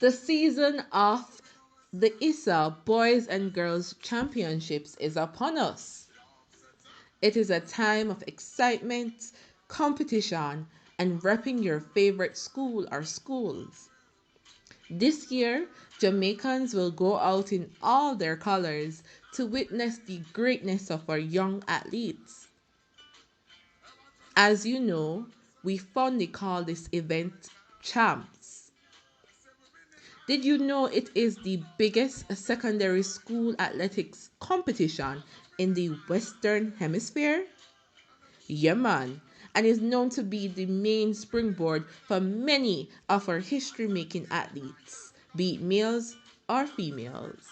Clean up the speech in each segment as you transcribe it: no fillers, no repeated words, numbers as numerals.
The season of the Issa Boys and Girls Championships is upon us. It is a time of excitement, competition, and repping your favorite school or schools. This year, Jamaicans will go out in all their colors to witness the greatness of our young athletes. As you know, we fondly call this event Champs. Did you know it is the biggest secondary school athletics competition in the Western Hemisphere? Yeah, man, and is known to be the main springboard for many of our history making athletes, be it males or females.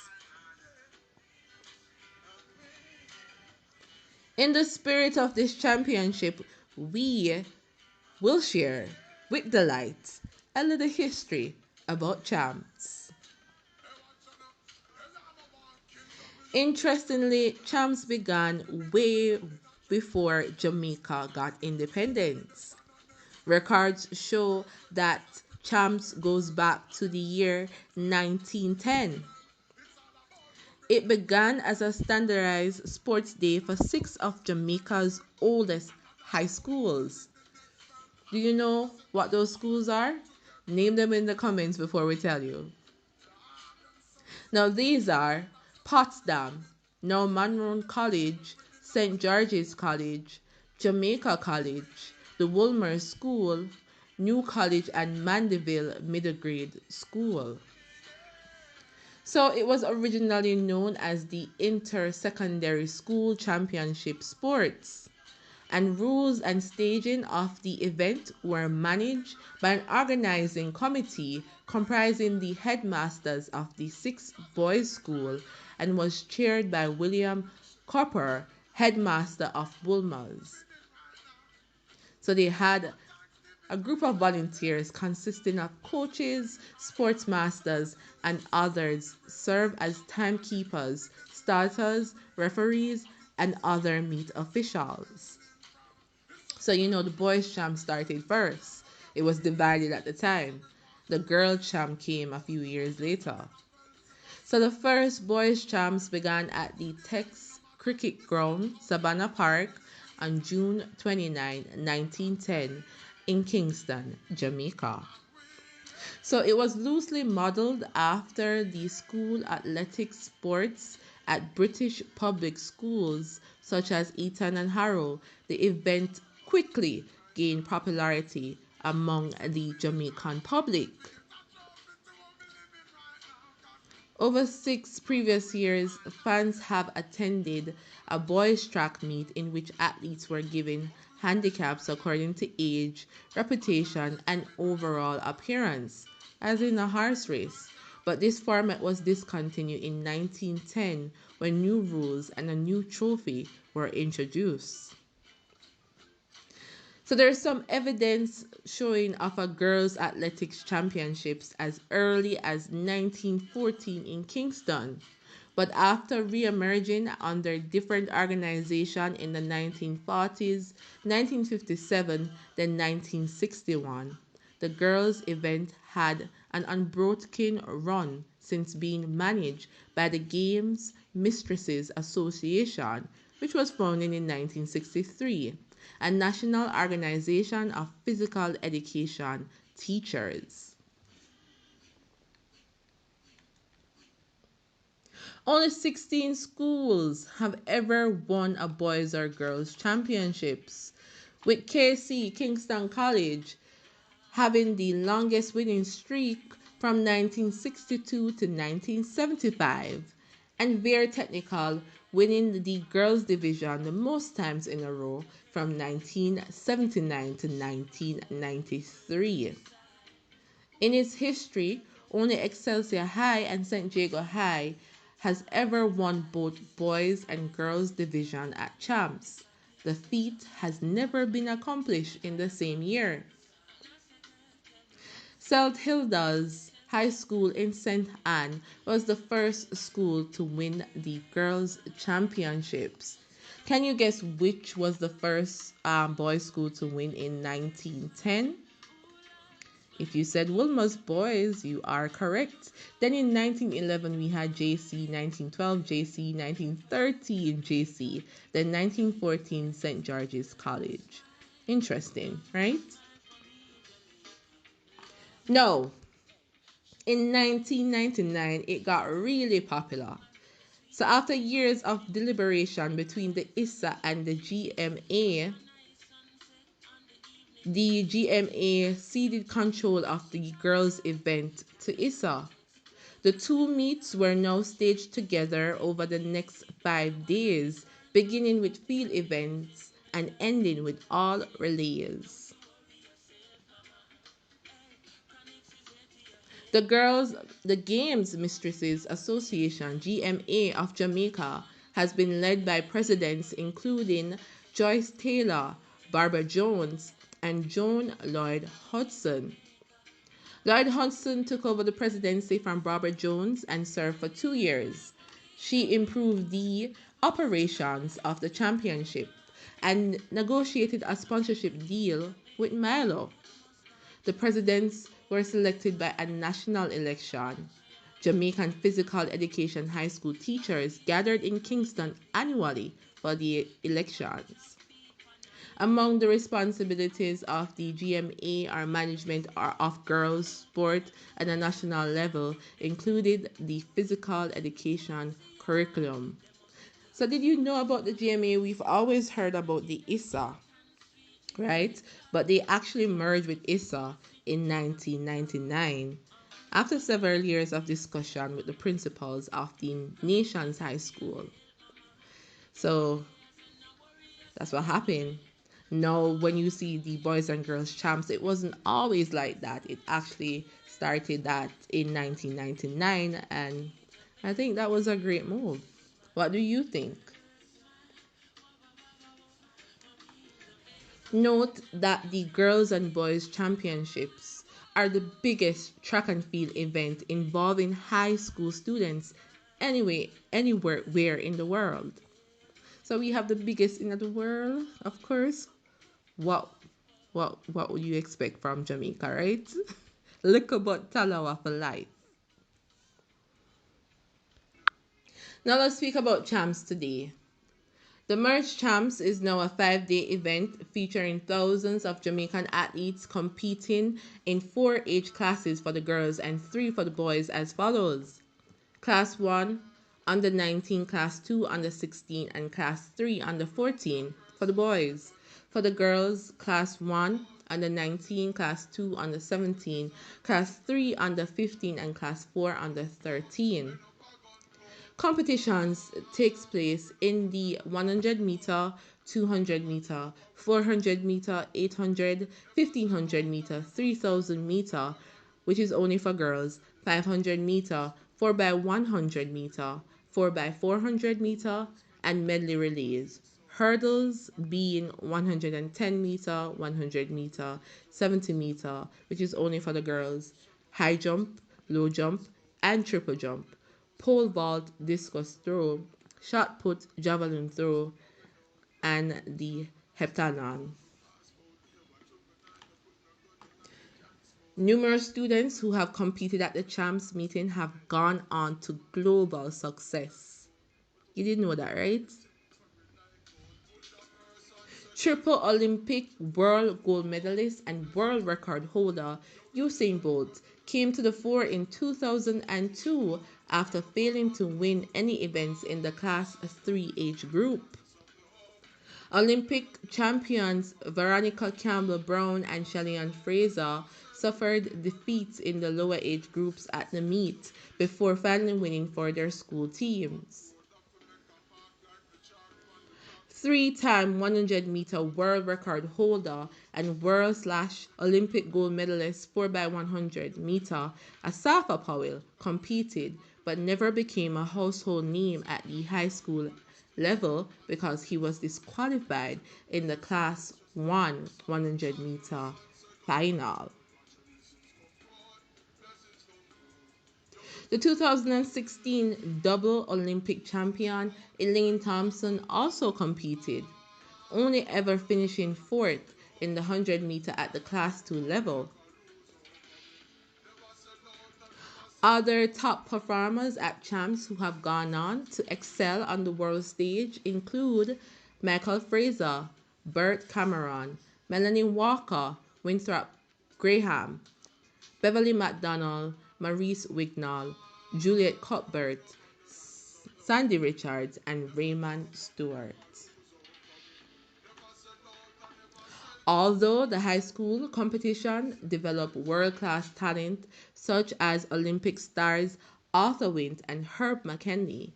In the spirit of this championship, we will share with delight a little history about champs. Interestingly, champs began way before Jamaica got independence. Records show that champs goes back to the year 1910. It began as a standardized sports day for six of Jamaica's oldest high schools. Do you know what those schools are? Name them in the comments before we tell you. Now, these are Potsdam, now Monroe College, St. George's College, Jamaica College, the Woolmer School, New College, and Mandeville Middle Grade School. So it was originally known as the Inter-Secondary School Championship Sports, and rules and staging of the event were managed by an organizing committee comprising the headmasters of the six boys' school and was chaired by William Copper, headmaster of Woolmer's. So they had a group of volunteers consisting of coaches, sports masters, and others serve as timekeepers, starters, referees, and other meet officials. So, the boys' champ started first. It was divided at the time. The girl champ came a few years later. So, the first boys' champs began at the Tex Cricket Ground, Savannah Park, on June 29, 1910, in Kingston, Jamaica. So, it was loosely modeled after the school athletic sports at British public schools such as Eton and Harrow. The event quickly gained popularity among the Jamaican public. Over 6 previous years, fans have attended a boys' track meet in which athletes were given handicaps according to age, reputation, and overall appearance, as in a horse race. But this format was discontinued in 1910 when new rules and a new trophy were introduced. So there's some evidence showing of a girls athletics championships as early as 1914 in Kingston. But after re-emerging under different organization in the 1940s, 1957, then 1961, the girls event had an unbroken run since being managed by the Games Mistresses Association, which was founded in 1963, a national organization of physical education teachers. Only 16 schools have ever won a boys or girls championships, with KC Kingston College having the longest winning streak from 1962 to 1975, and Veer Technical winning the girls division the most times in a row from 1979 to 1993. In its history, only Excelsior High and St. Jago High has ever won both boys and girls division at champs. The feat has never been accomplished in the same year. St. Hilda's High School in St. Anne was the first school to win the girls' championships. Can you guess which was the first boys' school to win in 1910? If you said Wilma's boys, you are correct. Then in 1911, we had JC, 1912 JC, 1913 JC, then 1914 St. George's College. Interesting, right? No, in 1999, it got really popular. So after years of deliberation between the Issa and the GMA ceded control of the girls' event to Issa. The two meets were now staged together over the next 5 days, beginning with field events and ending with all relays. The Girls, the Games Mistresses Association, GMA of Jamaica, has been led by presidents including Joyce Taylor, Barbara Jones, and Joan Lloyd Hudson. Lloyd Hudson took over the presidency from Barbara Jones and served for 2 years. She improved the operations of the championship and negotiated a sponsorship deal with Milo. The presidents were selected by a national election. Jamaican physical education high school teachers gathered in Kingston annually for the elections. Among the responsibilities of the GMA are management of girls' sport at a national level, included the physical education curriculum. So, did you know about the GMA? We've always heard about the ISA, right? But they actually merged with Issa in 1999 after several years of discussion with the principals of the nation's high school. So that's what happened. Now, when you see the boys and girls champs, it wasn't always like that. It actually started that in 1999, and I think that was a great move. What do you think? Note that the Girls and Boys Championships are the biggest track and field event involving high school students anywhere where in the world. So we have the biggest in the world, of course. What what would you expect from Jamaica, right? Likkle but talawa for life. Now let's speak about champs today. The Merge Champs is now a 5 day event featuring thousands of Jamaican athletes competing in 4 age classes for the girls and 3 for the boys as follows. Class 1, under 19, Class 2, under 16, and Class 3, under 14 for the boys. For the girls, Class 1, under 19, Class 2, under 17, Class 3, under 15, and Class 4, under 13. Competitions takes place in the 100 meter, 200 meter, 400 meter, 800, 1500 meter, 3000 meter, which is only for girls, 500 meter, 4 by 100 meter, 4 by 400 meter, and medley relays. Hurdles being 110 meter, 100 meter, 70 meter, which is only for the girls, high jump, low jump, and triple jump, pole vault, discus throw, shot put, javelin throw, and the heptathlon. Numerous students who have competed at the champs meeting have gone on to global success. You didn't know that, right? Triple Olympic world gold medalist and world record holder Usain Bolt came to the fore in 2002 after failing to win any events in the Class 3 age group. Olympic champions Veronica Campbell Brown and Shelley-Ann Fraser suffered defeats in the lower age groups at the meet before finally winning for their school teams. 3-time 100-meter world record holder and world/Olympic gold medalist 4x100 meter Asafa Powell competed but never became a household name at the high school level because he was disqualified in the Class 1 100-meter final. The 2016 double Olympic champion Elaine Thompson also competed, only ever finishing fourth in the 100 meter at the Class 2 level. Other top performers at Champs who have gone on to excel on the world stage include Michael Fraser, Burt Cameron, Melanie Walker, Winthrop Graham, Beverly McDonald, Maurice Wignall, Juliet Cuthbert, Sandy Richards, and Raymond Stewart. Although the high school competition developed world class talent such as Olympic stars Arthur Wint and Herb McKinley,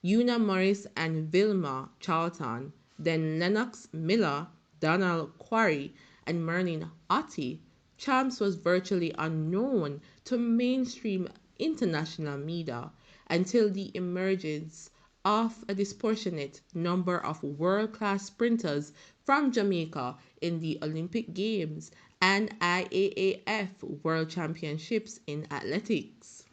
Una Morris and Vilma Charlton, then Lennox Miller, Donald Quarry, and Merlin Otti, Champs was virtually unknown to mainstream international media until the emergence of a disproportionate number of world class sprinters from Jamaica in the Olympic Games and IAAF World Championships in athletics.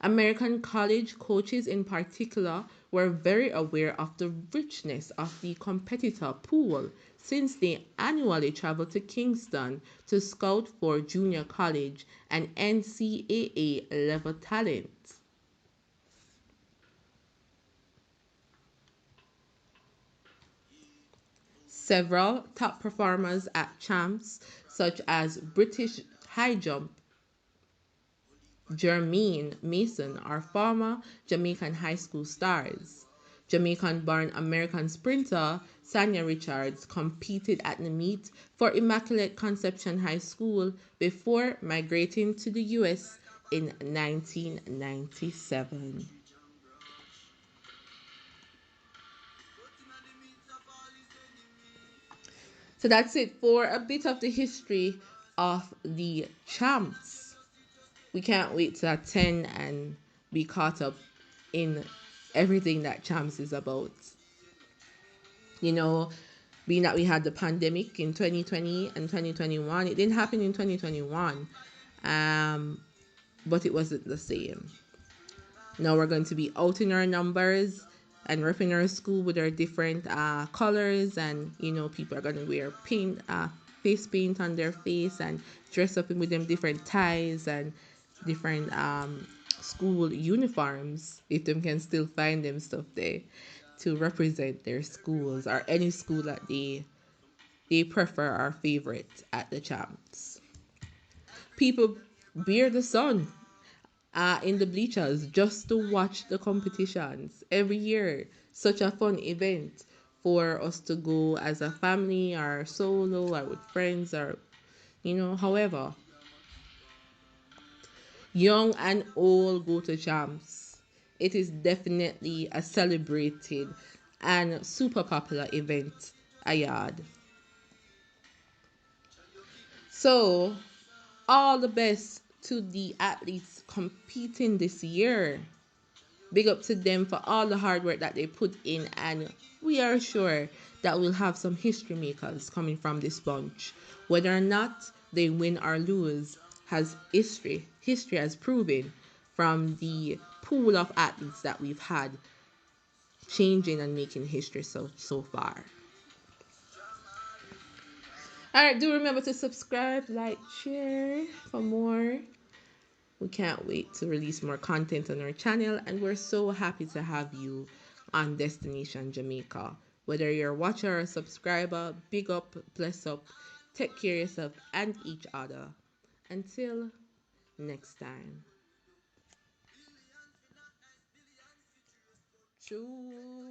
American college coaches, in particular, were very aware of the richness of the competitor pool since they annually traveled to Kingston to scout for junior college and NCAA level talent. Several top performers at Champs, such as British high jump Jermaine Mason are former Jamaican high school stars. Jamaican born American sprinter Sanya Richards competed at the meet for Immaculate Conception High School before migrating to the US in 1997. So that's it for a bit of the history of the champs. We can't wait to attend and be caught up in everything that champs is about. You know, being that we had the pandemic in 2020 and 2021, it didn't happen in 2021, um, but it wasn't the same. Now we're going to be out in our numbers and repping our school with our different colors, and people are going to wear paint, face paint on their face, and dress up with them different ties and different school uniforms, if them can still find them stuff there, to represent their schools or any school that they prefer or favorite at the champs. People bear the sun in the bleachers just to watch the competitions every year. Such a fun event for us to go as a family or solo or with friends or however. Young and old go to champs. It is definitely a celebrated and super popular event. Ayad. So, all the best to the athletes competing this year. Big up to them for all the hard work that they put in, and we are sure that we'll have some history makers coming from this bunch. Whether or not they win or lose, has history has proven from the pool of athletes that we've had changing and making history so far. All right, do remember to subscribe, like, share for more. We can't wait to release more content on our channel, and we're so happy to have you on Destination Jamaica. Whether you're a watcher or a subscriber, big up, bless up, take care of yourself and each other. Until next time. Choo.